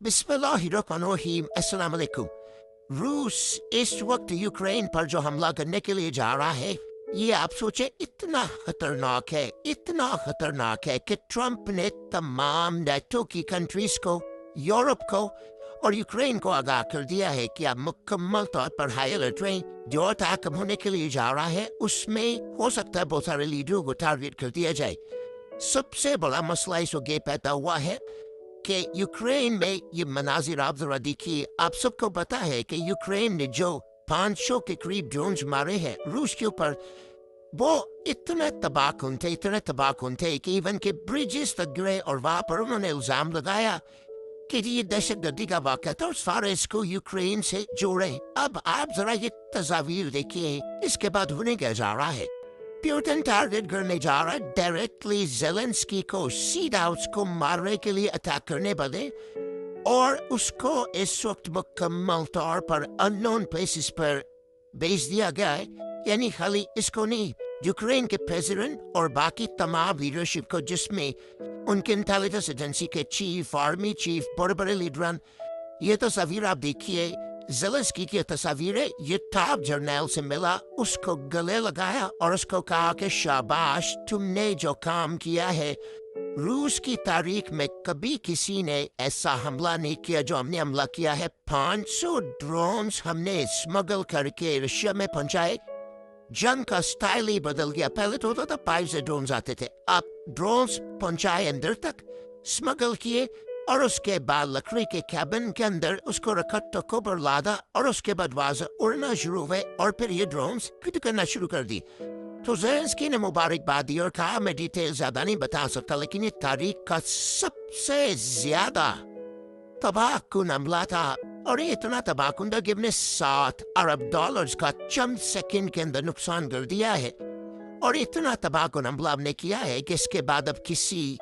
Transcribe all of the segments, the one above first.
بسم اللہ الرحمن الرحیم، السلام علیکم۔ روس اس وقت یوکرین پر جو حملہ کرنے کے لیے جا رہا ہے، یہ آپ سوچیں اتنا خطرناک ہے کہ ٹرمپ نے تمام نیٹو کی کنٹریز کو، یورپ کو اور یوکرین کو آگاہ کر دیا ہے کہ اب مکمل طور پر ہائی الرٹ رہیں۔ جو اٹیک ہونے کے لیے جا رہا ہے اس میں ہو سکتا ہے بہت سارے لیڈروں کو ٹارگیٹ کر دیا جائے۔ سب سے بڑا مسئلہ اس وقت یہ پیدا ہوا ہے کہ یوکرین میں یہ مناظر آپ ذرا دیکھیے۔ آپ سب کو پتا ہے کہ یوکرین نے جو 500 کے قریب ڈرونز مارے ہیں روس کے اوپر، وہ اتنے تباہ کن تھے کہ ایون کہ بریجز تک گرے، اور وہاں پر انہوں نے الزام لگایا کہ یہ دہشت گردی کا واقعہ تھا، اور سارے اس کو یوکرین سے جوڑے۔ اب آپ ذرا یہ تصاویر دیکھیے، اس کے بعد ہونے کیا جا رہا ہے۔ پیوٹن ٹارگیٹ کرنے جا رہا ہے ڈائریکٹلی زیلنسکی کو، سیدھا اس کو مارنے کے لیے اٹیک کرنے بدلے، اور اس کو اس وقت مکمل طور پر ان نون پلیسز پر بھیج دیا گیا ہے۔ یعنی خالی اس کو نہیں، یوکرین کے پریزیڈنٹ اور باقی تمام لیڈرشپ کو، جس میں ان کے انٹیلیجنس ایجنسی کے چیف، آرمی چیف، بڑے بڑے لیڈران۔ یہ تصاویر آپ دیکھیے، زیلنسکی کی تصاویر ہے، یہ ٹاپ جرنیل سے ملا، اس کو گلے لگایا اور اس کو کہا کہ شاباش، تم نے جو کام کیا ہے، روس کی تاریخ میں کبھی کسی نے ایسا حملہ نہیں کیا جو ہم نے حملہ کیا ہے۔ 500 ڈرونز ہم نے اسمگل کر کے رشیا میں پہنچائے۔ جنگ کا سٹائل ہی بدل گیا، پہلے تو ہوتا تھا پائپ سے ڈرونز آتے تھے، اب ڈرونز پہنچائے اندر تک، اسمگل کیے، اور اس کے بعد لکڑی کے کیبن کے اندر اس کو رکھا، ٹکوں پر لادا، اور اس کے بعد واضح اڑنا شروع ہوئے، اور پھر یہ ڈرونز فٹ کرنا شروع کر دی۔ تو زیلنسکی نے مبارکباد دی اور کہا میں ڈیٹیل زیادہ نہیں بتا سکتا، لیکن یہ تاریخ کا سب سے زیادہ تباہ کن حملہ تھا، اور یہ اتنا تباہ کن تھا کہ ہم نے 7 ارب ڈالرز کا چند سیکنڈ کے اندر نقصان کر دیا ہے، اور اتنا تباہ کن حملہ ہم نے کیا ہے کہ اس کے بعد اب کسی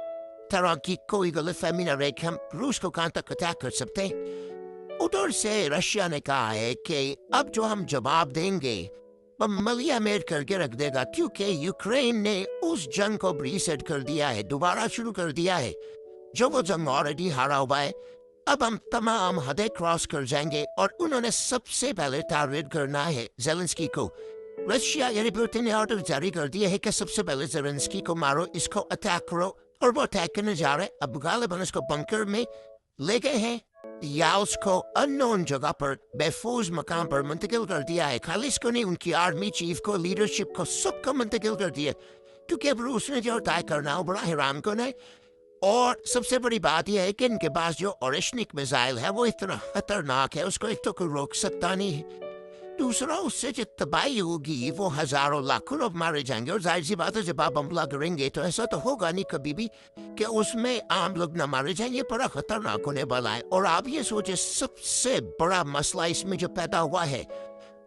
طرح کی کوئی غلط فہمی نہ رہے کہ ہم روس کو کہاں تک اٹیک کر سکتے ہیں۔ ادھر سے رشیا نے کہا ہے کہ اب جو ہم جواب دیں گے وہ ملیہ میٹ کر کے رکھ دے گا، کیونکہ یوکرین نے اس جنگ کو ریسیٹ کر دیا ہے، دوبارہ شروع کر دیا ہے، جو وہ جنگ آلریڈی ہارا ہوا ہے۔ اب ہم تمام حدیں کراس کر جائیں گے، اور انہوں نے سب سے پہلے ٹارگیٹ کرنا ہے زیلنسکی کو۔ رشیا یعنی پوتن نے آرڈر جاری کر دیا ہے کہ سب سے پہلے زیلنسکی کو مارو، اس کو اٹیک کرو، اور وہ اٹیک کرنے جا رہے ہیں۔ اب غالباً اس کو بنکر میں لے گئے ہیں، یا اس کو ان نون جگہ پر محفوظ مقام پر منتقل کر دیا ہے۔ خالی اس کو نہیں، ان کی آرمی چیف کو، لیڈرشپ کو، سب کو منتقل کر دیا، کیونکہ اب روس نے جو اٹیک کرنا ہے بڑا حیران کن ہے۔ اور سب سے بڑی بات یہ ہے کہ ان کے پاس جو اورشنک میزائل ہے وہ اتنا خطرناک ہے، اس کو ایک تو کوئی روک سکتا نہیں ہے، دوسرا اس سے جو تباہی ہوگی وہ ہزاروں لاکھوں لوگ مارے جائیں گے، اور ظاہر سی بات ہے جب آپ حملہ کریں گے تو ایسا تو ہوگا نہیں کبھی بھی کہ اس میں عام لوگ نہ مارے جائیں، یہ بڑا خطرناک ہونے والا ہے۔ اور آپ یہ سوچیں سب سے بڑا مسئلہ اس میں جو پیدا ہوا ہے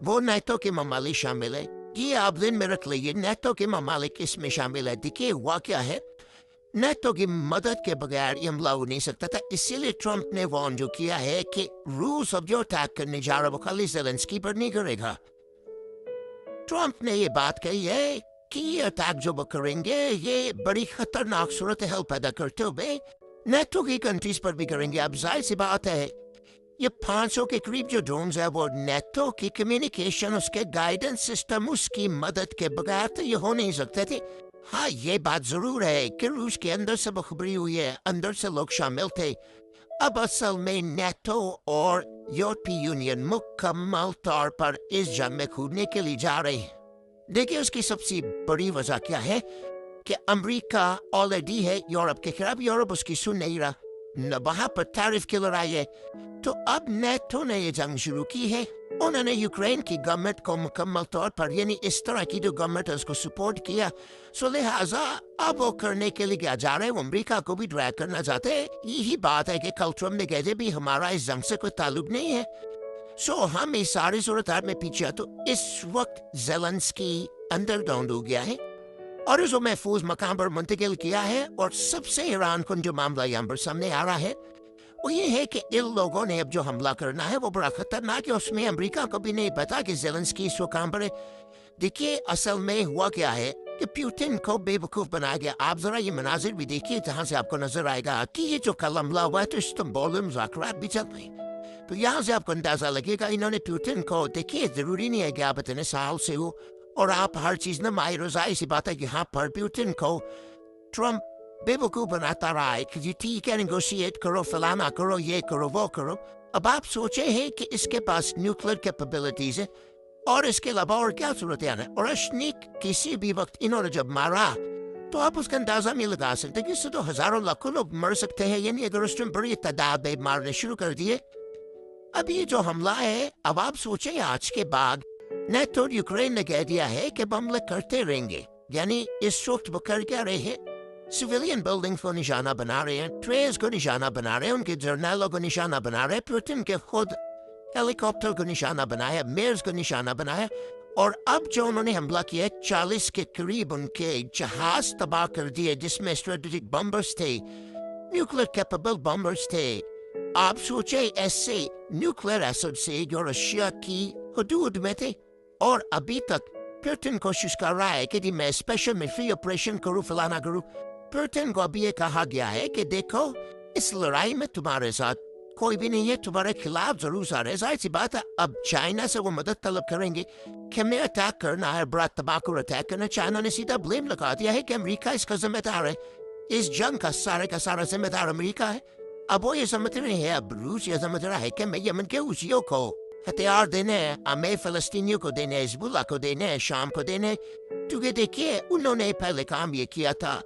وہ نیٹو کے ممالک شامل ہے۔ یہ آپ ذہن میں رکھ لیجیے، نیٹو کے ممالک اس میں شامل ہے۔ دیکھیے ہوا کیا ہے، نیٹو کی مدد کے بغیر یہ حملہ ہو نہیں سکتا تھا، اسی لیے ٹرمپ نے وارن جو کیا ہے کہ روس اب جو اٹیک کرنے جا رہا ہے وہ خالی زیلنسکی پر نہیں کرے گا۔ ٹرمپ نے یہ بات کہی ہے کہ یہ اٹیک جو وہ کریں گے یہ بڑی خطرناک صورتحال پیدا کرتے ہوئے نیٹو کی کنٹریز پر بھی کریں گے۔ اب ظاہر سی بات ہے یہ 500 کے قریب جو ڈرونز ہے وہ نیٹو کی کمیونیکیشن، اس کے گائیڈنس سسٹم، اس کی مدد کے بغیر تو یہ ہو نہیں سکتے تھے۔ ہاں یہ بات ضرور ہے کہ روس کے اندر سے بخبری ہوئی ہے، اندر سے لوگ شامل تھے۔ اب اصل میں نیٹو اور یورپی یونین مکمل طور پر اس جنگ میں کودنے کے لیے جا رہے ہیں۔ دیکھیے اس کی سب سے بڑی وجہ کیا ہے کہ امریکہ آلریڈی ہے یورپ کے خلاف، یورپ اس کی سن نہیں رہا، نہ وہاں پر ٹیرف کی لڑائی ہے، تو اب نیٹو نے یہ جنگ شروع کی ہے۔ انہوں نے یوکرین کی گورنمنٹ کو مکمل طور پر، یعنی اس طرح کی جو گورنمنٹ ہے اس کو سپورٹ کیا، سو لہٰذا اب وہ کرنے کے لیے کیا جا رہے ہیں، وہ امریکہ کو بھی ڈرائیو کرنا چاہتے ہیں۔ یہی بات ہے کہ کل ٹرمپ نے کہتے بھی ہمارا اس جنگ سے کوئی تعلق نہیں ہے، سو ہم اس ساری صورتحال میں پیچھے۔ تو اس وقت زیلنسکی انڈر گراؤنڈ ہو گیا ہے اور اس کو محفوظ مقام پر منتقل کیا ہے، اور سب سے حیران کن جو معاملہ یہاں پر سامنے آ رہا ہے وہ یہ ہے کہ ان لوگوں نے اب جو حملہ کرنا ہے وہ بڑا خطرناک ہے، اس میں امریکہ کو بھی نہیں پتا کہ زیلنسکی اس وقت کام پر ہے۔ دیکھیے اصل میں ہوا کیا ہے، کہ پیوٹن کو بے وقوف بنایا گیا. آپ ذرا یہ مناظر بھی دیکھیے جہاں سے آپ کو نظر آئے گا کہ یہ جو کل حملہ ہوا ہے تو استنبول میں مذاکرات بھی چل رہے ہیں. تو یہاں سے آپ کو اندازہ لگے گا انہوں نے پیوٹن کو دیکھیے ضروری نہیں ہے کہ آپ اتنے سال سے ہو اور آپ ہر چیز نہ ماہر ہو. ظاہر سی بات ہے یہاں پر پیوٹن کو ٹرمپ بے وقوف بناتا رہا ہے کہ جی ٹھیک ہے نیگوشیٹ کرو فلانا کرو یہ کرو وہ کرو. اب آپ سوچے ہیں کہ اس کے پاس نیوکلیر کیپیبلٹیز ہے اور اس کے علاوہ اور کیا صورتحال ہے. اور اشنیک کسی بھی وقت انہوں نے جب مارا تو آپ اس کا اندازہ نہیں لگا سکتے کہ اس سے تو ہزاروں لاکھوں لوگ مر سکتے ہیں. یعنی اگر اس نے بڑی تعداد میں مارنے شروع کر دیے. اب یہ جو حملہ ہے اب آپ سوچیں آج کے بعد نیٹو اور یوکرین نے کہہ دیا ہے کہ حملے کرتے رہیں گے. یعنی اس وقت وہ کر کیا رہے ہیں سویلین بلڈنگ کو نشانہ بنا رہے ہیں, ٹریز کو نشانہ بنا رہے ہیں, ان کے جرنیلوں کو نشانہ بنا رہے ہیں, پوٹن کے خود ہیلی کاپٹر کو نشانہ بنایا, میئرز کو نشانہ بنایا. اور اب جو انہوں نے حملہ کیا 40 کے قریب ان کے جہاز تباہ کر دیے جس میں اسٹریٹجک بمبرز تھے, نیوکلیر کیپیبل بمبرز تھے. آپ سوچیں ایسے نیوکلیر ایسڈ سے جو رشیا کی حدود میں تھے اور ابھی تک پوٹن کوشش کر رہا ہے کہ جی میں اسپیشل ملٹری آپریشن کروں فلانا کروں. پوٹن کو ابھی یہ کہا گیا ہے کہ دیکھو اس لڑائی میں تمہارے ساتھ کوئی بھی نہیں ہے, تمہارے خلاف ضرور سارے. ظاہر سی بات ہے اب چائنا سے وہ مدد طلب کریں گے کہ ہمیں اٹیک کرنا ہے, برا تباکو اٹیک کرنا. چائنا نے سیدھا بلیم لگا دیا ہے کہ امریکہ اس کا ذمہ دار ہے, اس جنگ کا سارا ذمہ دار امریکہ ہے. اب وہ یہ سمجھ رہے ہیں, اب روس یہ سمجھ رہا ہے کہ میں یمن کے حوثیوں کو ہتھیار دینے ہیں, ہمیں فلسطینیوں کو دینے, حزب اللہ کو دینے, شام کو دینے. کیونکہ دیکھیے انہوں نے پہلے کام یہ کیا تھا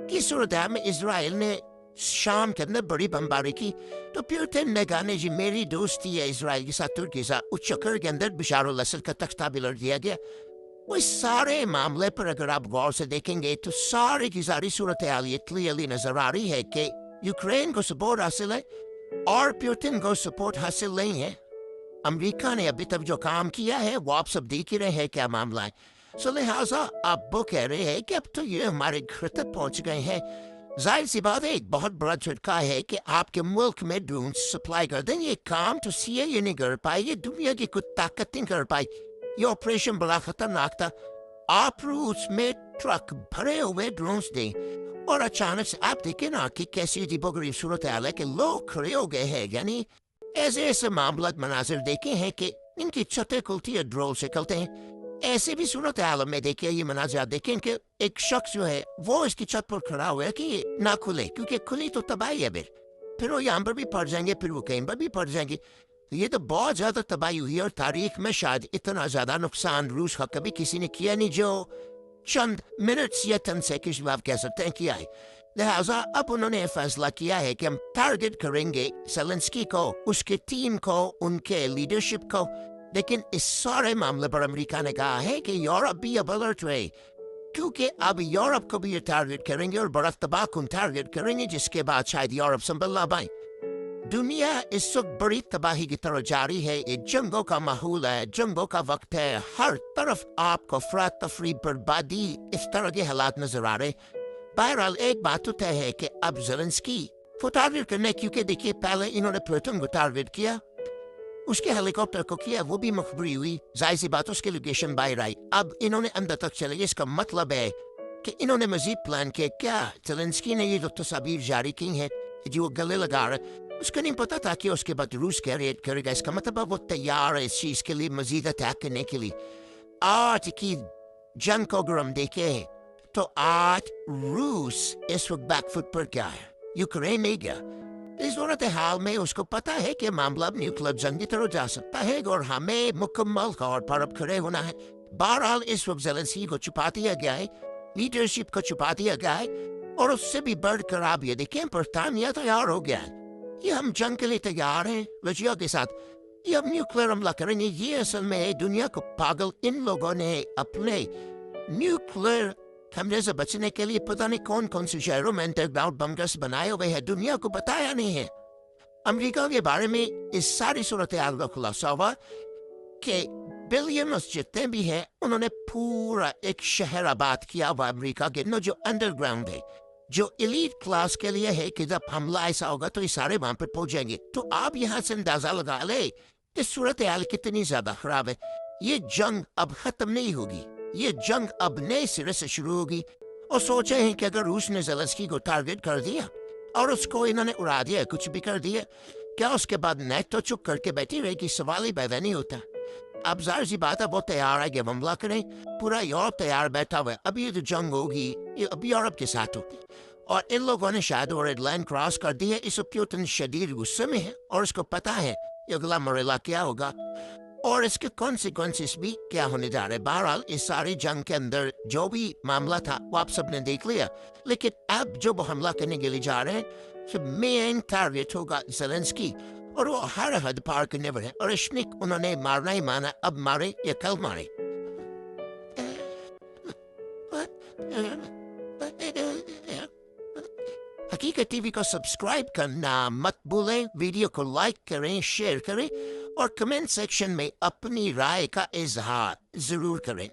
کہ صورتحال میں اسرائیل نے شام کے اندر بڑی بمباری کی تو پوٹن نے کہا جی میری دوستی ہے اسرائیل کے ساتھ, ترکی کے ساتھ. اس چکر کے اندر بشار الاسد کا تختہ بھی لڑ دیا گیا. وہ سارے معاملے پر اگر آپ غور سے دیکھیں گے تو ساری کی ساری صورتحال یہ کلیئرلی نظر آ رہی ہے کہ یوکرین کو سپورٹ حاصل ہے اور پوٹن کو سپورٹ حاصل نہیں ہے. امریکہ نے ابھی تک جو کام کیا ہے وہ آپ سب دیکھ ہی رہے ہیں کیا معاملہ ہے. سو لہٰذا آپ وہ کہہ رہے ہیں کہ اب تو یہ ہمارے گھر تک پہنچ گئے ہیں. ظاہر سی بات ہے ایک بہت بڑا جھٹکا ہے کہ آپ کے ملک میں ڈرون سپلائی کر دیں. یہ کام تو سی اے نہیں کر پائی, یہ دنیا کی کوئی طاقت نہیں کر پائی. یہ آپریشن بڑا خطرناک تھا. آپ روس میں ٹرک بھرے ہوئے ڈرونز دیں اور اچانک سے آپ دیکھیں نا کہ کیسی عجیب و غریب صورتحال ہے کہ لوگ کھڑے ہو گئے ہیں. یعنی ایسے معاملات مناظر دیکھے ہیں کہ ان کی چھتیں کھلتی ہے ڈرون سے کھلتے ہیں. ایسے بھی صورتحال میں دیکھیں یہ مناظر دیکھیں کہ ایک شخص جو ہے وہ اس کی چھت پر کھڑا ہوا ہے کہ یہ نہ کھلے کیونکہ کھلی تو تباہی ہے. پھر وہ یہاں پر بھی پڑ جائیں گے, پھر وہ کہیں پر بھی پڑ جائیں گے. یہ تو بہت زیادہ تباہی ہوئی ہے اور تاریخ میں شاید اتنا زیادہ نقصان روس کا کبھی کسی نے کیا نہیں جو چند منٹس یا چند سیکنڈ میں آپ کہہ سکتے ہیں کیا ہے. لہٰذا اب انہوں نے فیصلہ کیا ہے کہ ہم ٹارگٹ کریں گے زیلنسکی کو, اس کے ٹیم کو, ان کے لیڈرشپ کو. لیکن اس سارے معاملے پر امریکہ نے کہا ہے کہ یورپ بھی اب الرٹ رہے کیونکہ اب یورپ کو بھی یہ ٹارگٹ کریں گے اور بڑا تباہ کن ٹارگٹ کریں گے جس کے بعد شاید یورپ سنبھل نہ پائے. دنیا اس وقت بڑی تباہی کی طرف جاری ہے. یہ جنگوں کا ماحول ہے, جنگوں کا وقت ہے. ہر طرف آپ کو افراد تفریح بربادی اس طرح کے حالات نظر آ رہے. بہرحال ایک بات تو طے ہے کہ اب زیلنسکی کو ٹارگٹ کرنے کیونکہ دیکھیے پہلے انہوں نے پوٹن کو ٹارگٹ کیا, اس کے ہیلی کاپٹر کو کیا, وہ بھی مخبری ہوئی. ظاہر سی بات اس کی لوکیشن باہر آئی. اب انہوں نے اندر تک چلے. اس کا مطلب ہے کہ انہوں نے مزید پلان کیا. کیا زیلنسکی نے یہ جو تصاویر جاری کی ہیں جو وہ گلے لگا رہا اس کو نہیں پتا تھا کہ اس کے بعد روس کیا ریٹ کرے گا. اس کا مطلب وہ تیار ہے اس چیز کے لیے مزید اٹیک کرنے کے لیے. آج کی جنگ کو اگر ہم دیکھیں تو آج روس اس وقت بیک فٹ پر کیا ہے, یوکرین نہیں گیا. اس صورتحال میں اس کو پتا ہے کہ معاملہ نیوکلیر جنگ کی طرف جا سکتا ہے اور ہمیں مکمل طور پر اب کھڑے ہونا ہے. بہرحال اس وقت زیلنسکی کو چھپا دیا گیا ہے, لیڈرشپ کو چھپا دیا گیا ہے اور اس سے بھی بڑھ کر آپ یہ دیکھیں برطانیہ تیار ہو گیا ہے. یہ ہم جنگ کے لیے تیار ہیں رشیا کے ساتھ, یہ ہم نیوکلیر حملہ کریں گے. یہ اصل میں دنیا کو پاگل ان لوگوں نے اپنے نیوکلیر حملے سے بچنے کے لیے پتہ نہیں کون سے شہروں میں انڈرگراؤنڈ بنکرز بنائے ہوئے ہیں, دنیا کو بتایا نہیں ہے. امریکہ کے بارے میں اس ساری صورتحال کا خلاصہ ہوا کہ بلینز جتنے بھی ہیں انہوں نے پورا ایک شہر آباد کیا ہوا امریکہ کے جو انڈر گراؤنڈ ہے, جو ایلیٹ کلاس کے لیے ہے کہ جب حملہ ایسا ہوگا تو یہ سارے وہاں پہ پہنچ جائیں گے. تو آپ یہاں سے اندازہ لگا لیں کہ صورتحال کتنی زیادہ خراب ہے. یہ جنگ اب ختم نہیں ہوگی. یہ جنگ اب نئے سرے سے شروع ہوگی اور سوچے ہیں کہ اگر روس نے زیلنسکی کو ٹارگٹ کر دیا اور اس کو انہوں نے اڑا دیا کچھ بھی کر دیا کیا اس کے بعد نیٹو چپ کر کے بیٹھی رہے گی سوال ہی پیدا نہیں ہوتا اب ظاہر سی بات ہے وہ تیار ہے کہ حملہ کریں پورا یورپ تیار بیٹھا ہوا ہے اب یہ جو جنگ ہوگی یہ اب یورپ کے ساتھ ہوگی اور ان لوگوں نے شاید وہ ریڈ لائن کراس کر دی ہے اس پیوٹن شدید غصے میں ہے اور اس کو پتا ہے یہ اگلا مرحلہ کیا ہوگا اور اس کے کانسیکوینسز بھی کیا ہونے جا رہے بہرحال اس ساری جنگ کے اندر جو بھی معاملہ تھا وہ آپ سب نے دیکھ لیا لیکن اب جو وہ حملہ کرنے کے لیے جا رہے ہیں مین ٹارگیٹ ہوگا زیلنسکی اور وہ ہر حد پار کرنے والے ہیں اور اشنک انہوں نے مارنا ہی مانا اب مارے یا کل مارے حقیقت ٹی وی کو سبسکرائب کرنا مت بھولیں ویڈیو کو لائک کریں شیئر کریں اور کمنٹ سیکشن میں اپنی رائے کا اظہار ضرور کریں